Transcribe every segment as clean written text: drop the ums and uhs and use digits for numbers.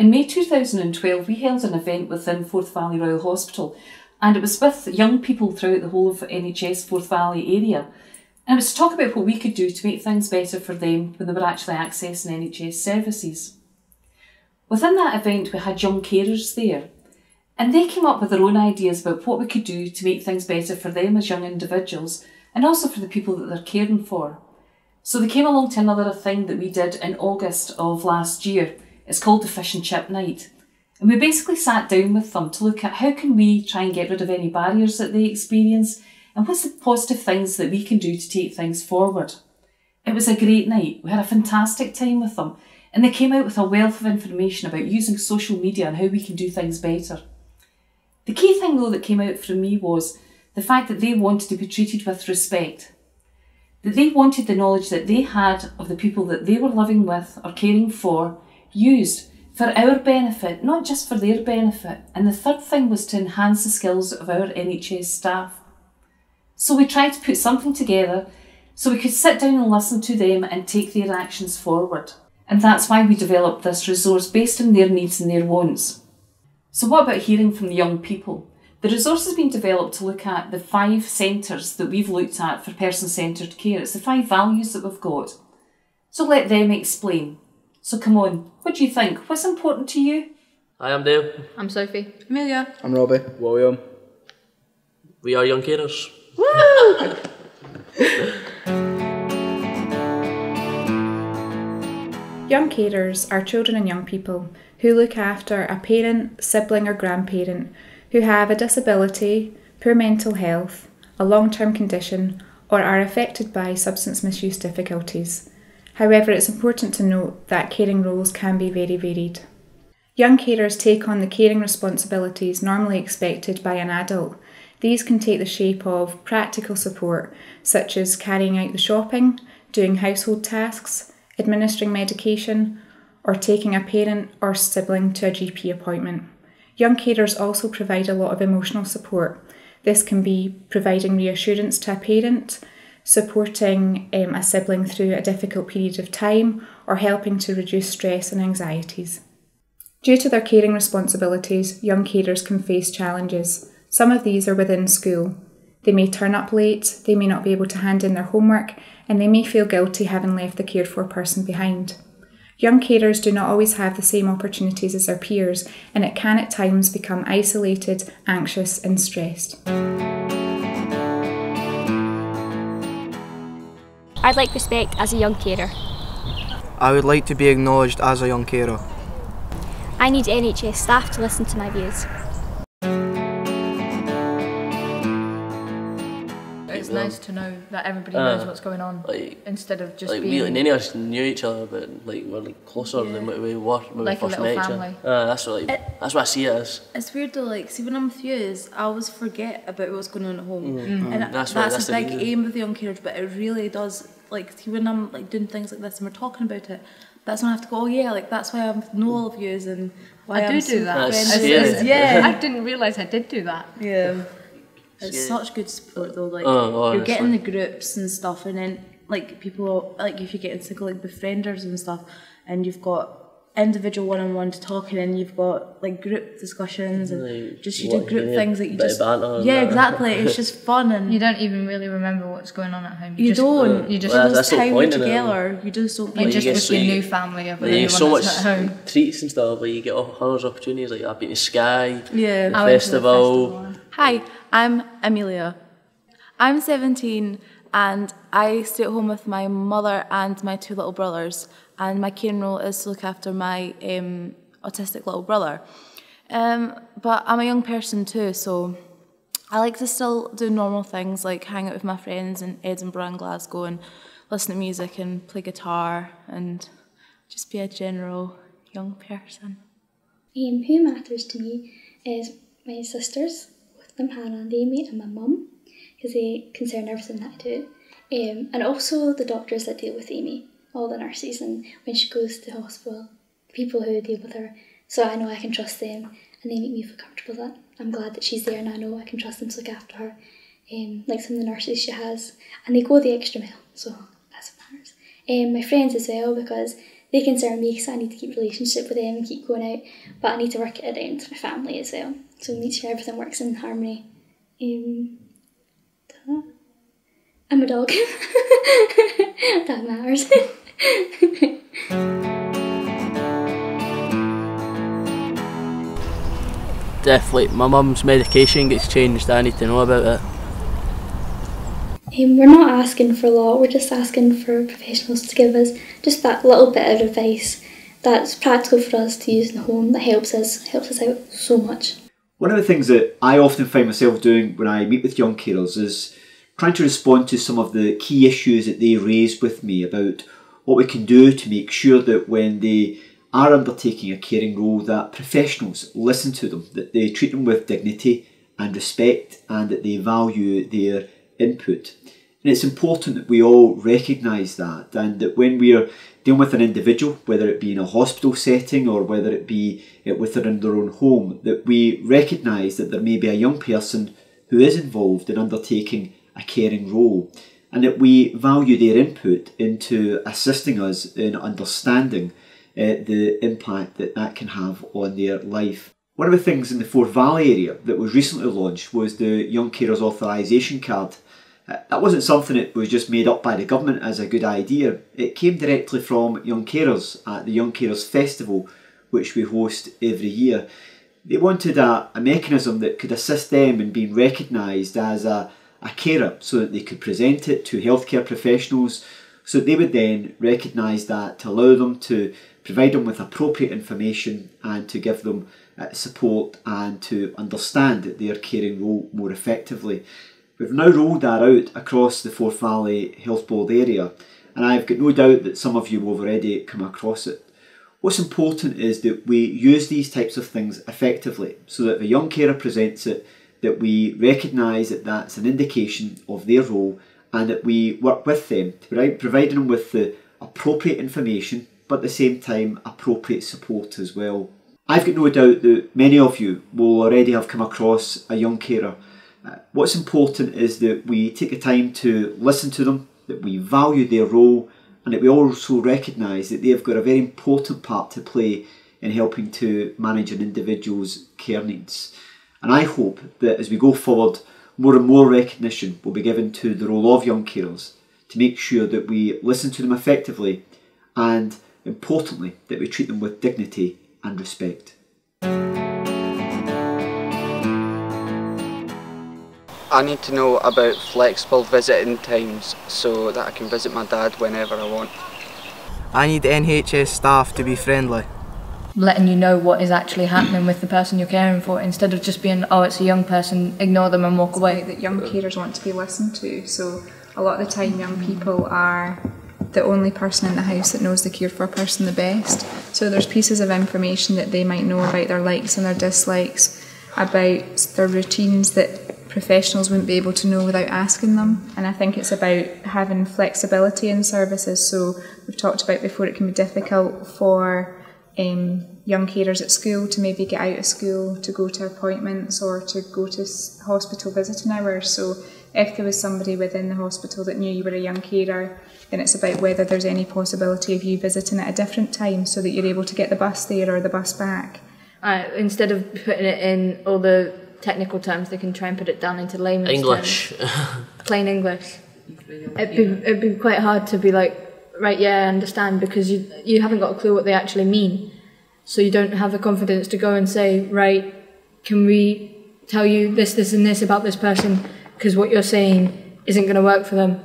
In May 2012, we held an event within Forth Valley Royal Hospital, and it was with young people throughout the whole of NHS Forth Valley area. And it was to talk about what we could do to make things better for them when they were actually accessing NHS services. Within that event, we had young carers there, and they came up with their own ideas about what we could do to make things better for them as young individuals, and also for the people that they're caring for. So they came along to another thing that we did in August of last year. It's called the Fish and Chip Night. And we basically sat down with them to look at how can we try and get rid of any barriers that they experience, and what's the positive things that we can do to take things forward. It was a great night. We had a fantastic time with them, and they came out with a wealth of information about using social media and how we can do things better. The key thing though that came out from me was the fact that they wanted to be treated with respect. That they wanted the knowledge that they had of the people that they were living with or caring for used for our benefit, not just for their benefit. And the third thing was to enhance the skills of our NHS staff. So we tried to put something together so we could sit down and listen to them and take their actions forward. And that's why we developed this resource based on their needs and their wants. So what about hearing from the young people? The resource has been developed to look at the 5 centres that we've looked at for person-centred care. It's the 5 values that we've got. So let them explain. So come on, what do you think? What's important to you? Hi, I'm Dale. I'm Sophie. Amelia. I'm Robbie. William. We are young carers. Woo! Young carers are children and young people who look after a parent, sibling or grandparent who have a disability, poor mental health, a long-term condition, or are affected by substance misuse difficulties. However, it's important to note that caring roles can be very varied. Young carers take on the caring responsibilities normally expected by an adult. These can take the shape of practical support, such as carrying out the shopping, doing household tasks, administering medication, or taking a parent or sibling to a GP appointment. Young carers also provide a lot of emotional support. This can be providing reassurance to a parent, supporting a sibling through a difficult period of time, or helping to reduce stress and anxieties. Due to their caring responsibilities, young carers can face challenges. Some of these are within school. They may turn up late, they may not be able to hand in their homework, and they may feel guilty having left the cared for person behind. Young carers do not always have the same opportunities as their peers, and it can at times become isolated, anxious and stressed. I'd like respect as a young carer. I would like to be acknowledged as a young carer. I need NHS staff to listen to my views. It's nice to know that everybody knows what's going on, instead of just being... We, none of us knew each other, but we're closer than what we were when we first met each other. That's what I see it as. It's weird though, see when I'm with you, I always forget about what's going on at home. And that's a big aim with the young carers, but it really does, when I'm doing things like this and we're talking about it, that's when I have to go, oh yeah, that's why I know all of yous and why I do that. Yeah. I didn't realise I did do that. Yeah. It's such good support though, you're getting the groups and stuff, and then people, if you get into befrienders and stuff, and you've got individual one-on-one talking, and you've got group discussions, and you do group things that you just exactly. It's just fun, and you don't even really remember what's going on at home. You don't. You just lose time together. You just don't. You're just with your new family of anyone so much that's at home. Treats and stuff. You get hundreds of opportunities. I've been to Sky, the festival. Hi, I'm Amelia. I'm 17 and I stay at home with my mother and my 2 little brothers, and my caring role is to look after my autistic little brother. But I'm a young person too, so I like to still do normal things like hang out with my friends in Edinburgh and Glasgow and listen to music and play guitar and just be a general young person. Who matters to me is my sisters, them Hannah and Amy, and my mum, because they concern everything that I do, and also the doctors that deal with Amy, all the nurses, and when she goes to hospital, the people who deal with her, so I know I can trust them and they make me feel comfortable that I'm glad that she's there and I know I can trust them to look after her, some of the nurses she has, and they go the extra mile, so that's what matters. My friends as well, because they concern me because I need to keep a relationship with them and keep going out, but I need to work it around my family as well. So make sure everything works in harmony. And my dog. That matters. Definitely, my mum's medication gets changed, I need to know about it. We're not asking for a lot, we're just asking for professionals to give us just that little bit of advice that's practical for us to use in the home, that helps us out so much. One of the things that I often find myself doing when I meet with young carers is trying to respond to some of the key issues that they raise with me about what we can do to make sure that when they are undertaking a caring role, that professionals listen to them, that they treat them with dignity and respect, and that they value their input. And it's important that we all recognise that, and that when we are dealing with an individual, whether it be in a hospital setting or whether it be within their own home, that we recognise that there may be a young person who is involved in undertaking a caring role, and that we value their input into assisting us in understanding the impact that that can have on their life. One of the things in the Forth Valley area that was recently launched was the Young Carers Authorisation Card. That wasn't something that was just made up by the government as a good idea. It came directly from young carers at the Young Carers Festival, which we host every year. They wanted a mechanism that could assist them in being recognised as a carer, so that they could present it to healthcare professionals, so that they would then recognise that, to allow them to provide them with appropriate information and to give them support and to understand their caring role more effectively. We've now rolled that out across the Forth Valley Health Board area, and I've got no doubt that some of you will have already come across it. What's important is that we use these types of things effectively, so that if a young carer presents it, that we recognise that that's an indication of their role, and that we work with them, providing them with the appropriate information, but at the same time appropriate support as well. I've got no doubt that many of you will already have come across a young carer. What's important is that we take the time to listen to them, that we value their role, and that we also recognise that they've got a very important part to play in helping to manage an individual's care needs. And I hope that as we go forward, more and more recognition will be given to the role of young carers, to make sure that we listen to them effectively, and importantly, that we treat them with dignity and respect. I need to know about flexible visiting times so that I can visit my dad whenever I want. I need NHS staff to be friendly. Letting you know what is actually happening with the person you're caring for, instead of just being, oh, it's a young person, ignore them and walk away. That young carers want to be listened to, so a lot of the time young people are the only person in the house that knows the care for a person the best. So there's pieces of information that they might know about their likes and their dislikes, about their routines that professionals wouldn't be able to know without asking them. And I think it's about having flexibility in services. So we've talked about before, it can be difficult for young carers at school to maybe get out of school to go to appointments or to go to hospital visiting hours. So if there was somebody within the hospital that knew you were a young carer, then it's about whether there's any possibility of you visiting at a different time so that you're able to get the bus there or the bus back. Instead of putting it in all the technical terms, they can try and put it down into layman's English. terms. Plain English. It'd be quite hard to be like, right, yeah, I understand, because you haven't got a clue what they actually mean. So you don't have the confidence to go and say, right, can we tell you this, this and this about this person, because what you're saying isn't going to work for them.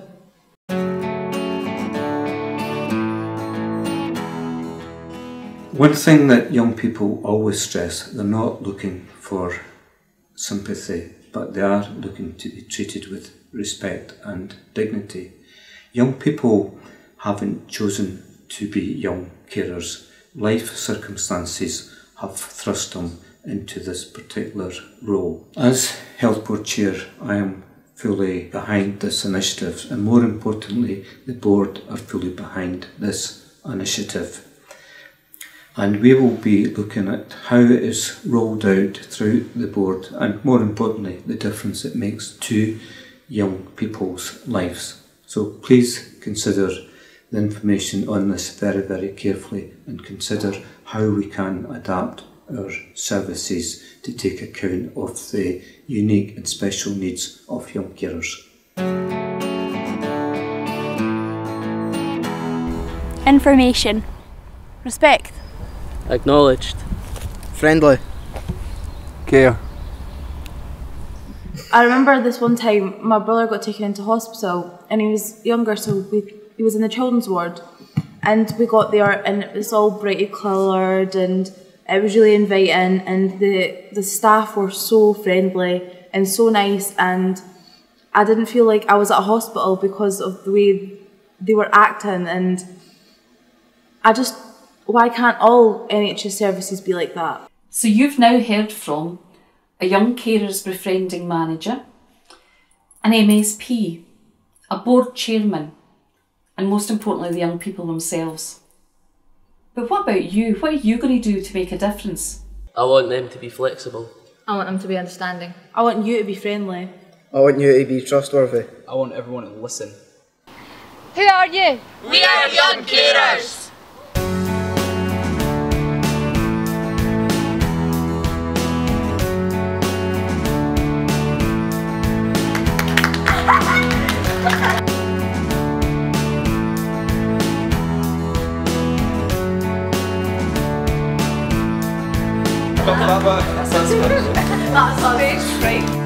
One thing that young people always stress, they're not looking for sympathy, but they are looking to be treated with respect and dignity. Young people haven't chosen to be young carers. Life circumstances have thrust them into this particular role. As Health Board Chair, I am fully behind this initiative, and more importantly, the board are fully behind this initiative. And we will be looking at how it is rolled out through the board, and more importantly, the difference it makes to young people's lives. So please consider the information on this very, very carefully and consider how we can adapt our services to take account of the unique and special needs of young carers. Information. Respect. Acknowledged. Friendly. Care. I remember this one time my brother got taken into hospital and he was younger, so he was in the children's ward, and we got there and it was all brightly coloured and it was really inviting, and the staff were so friendly and so nice, and I didn't feel like I was at a hospital because of the way they were acting, and why can't all NHS services be like that? So you've now heard from a young carers befriending manager, an MSP, a board chairman, and most importantly the young people themselves. But what about you? What are you going to do to make a difference? I want them to be flexible. I want them to be understanding. I want you to be friendly. I want you to be trustworthy. I want everyone to listen. Who are you? We are young carers! That's stage fright.